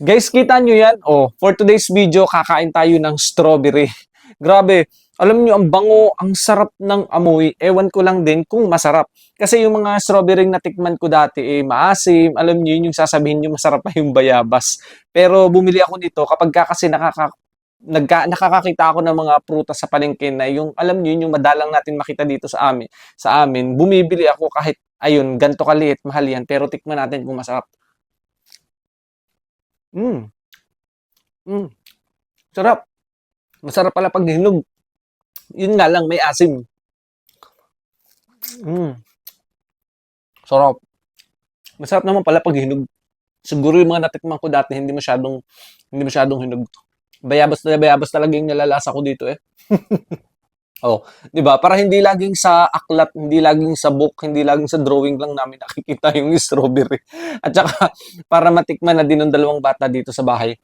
Guys, kita nyo yan? Oh, for today's video, kakain tayo ng strawberry. Grabe. Alam nyo, ang bango, ang sarap ng amoy. Ewan ko lang din kung masarap. Kasi yung mga strawberry na tikman ko dati, maasim. Alam nyo, yun yung sasabihin nyo, masarap pa yung bayabas. Pero bumili ako nito kapag kasi nakakakita ako ng mga prutas sa palengke na yung, alam nyo, yung madalang natin makita dito sa amin, bumibili ako kahit, ayun, ganto kaliit, mahal yan. Pero tikman natin kung masarap. Mm. Mm, sarap. Masarap pala pag hinog. Yun nga lang, may asim. Mm, sarap. Masarap naman pala pag hinog. Siguro yung mga natikman ko dati, hindi masyadong hinog. Bayabas talaga yung nalalasa ko dito eh. Oh, 'di ba? Para hindi laging sa aklat, hindi laging sa book, hindi laging sa drawing lang namin nakikita yung strawberry. At saka para matikman na din ng dalawang bata dito sa bahay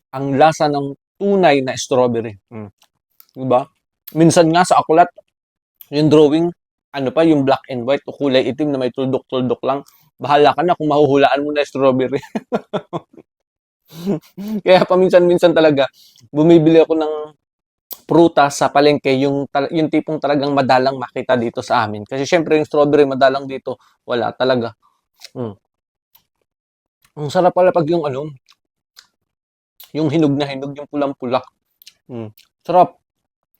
ang lasa ng tunay na strawberry. 'Di ba? Minsan nga sa aklat, yung drawing, ano pa, yung black and white o kulay itim na may tuldok-tuldok lang. Bahala ka na kung mahuhulaan mo na strawberry. Kaya paminsan-minsan talaga, bumibili ako ng prutas sa palengke, yung tipong talagang madalang makita dito sa amin. Kasi syempre yung strawberry madalang dito, wala talaga. Mm. Ang sarap pala pag yung hinog na hinog, yung pulang-pula. Mm. Sarap.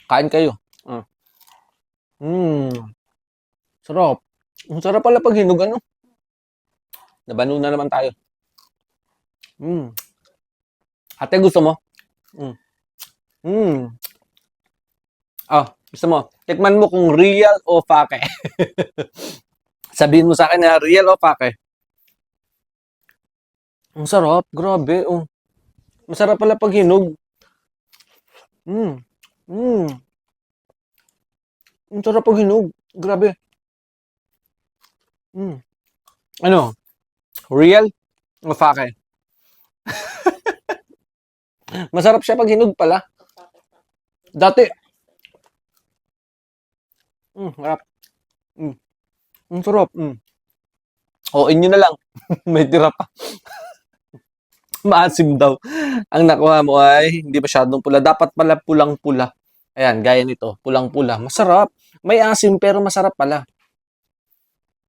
Kain kayo. Mm. Mm. Sarap. Ang sarap pala pag hinog Nabano na naman tayo. Mm. Ate, gusto mo? Mm. Mm. Gusto mo? Tikman mo kung real o fake. Sabihin mo sa akin na real o fake. Ang sarap. Grabe. Oh. Masarap pala pag hinog. Mm. Mm. Ang sarap pag hinog. Grabe. Mm. Ano? Real o fake? Masarap siya pag hinog pala. Dati. Harap. Mm. Ang sarap. O, inyo na lang. May tira pa. Maasim daw. Ang nakuha mo ay hindi masyadong pula. Dapat pala pulang-pula. Ayan, gaya nito. Pulang-pula. Masarap. May asim pero masarap pala.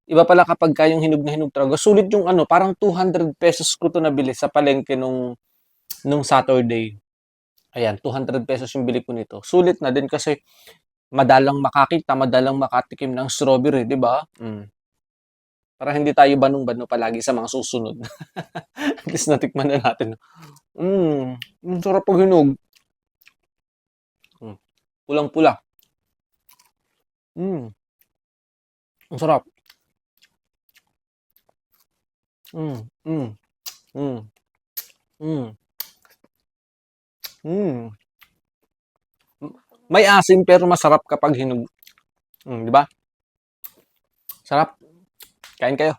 Iba pala kapag kayong hinog na hinog talaga. Sulit yung parang 200 pesos ko to nabili sa palengke nung Saturday. Ayan, 200 pesos yung bili ko nito. Sulit na din kasi madalang makakita, madalang makatikim ng strawberry, di ba? Para hindi tayo banong-bano palagi sa mga susunod. At least natikman na natin. Ang sarap pag hinog. Mm, pulang-pula. Mm, ang sarap. Mm, mm, mm, mm, mm. May asim pero masarap kapag hinog. Di ba? Sarap. Kain kayo.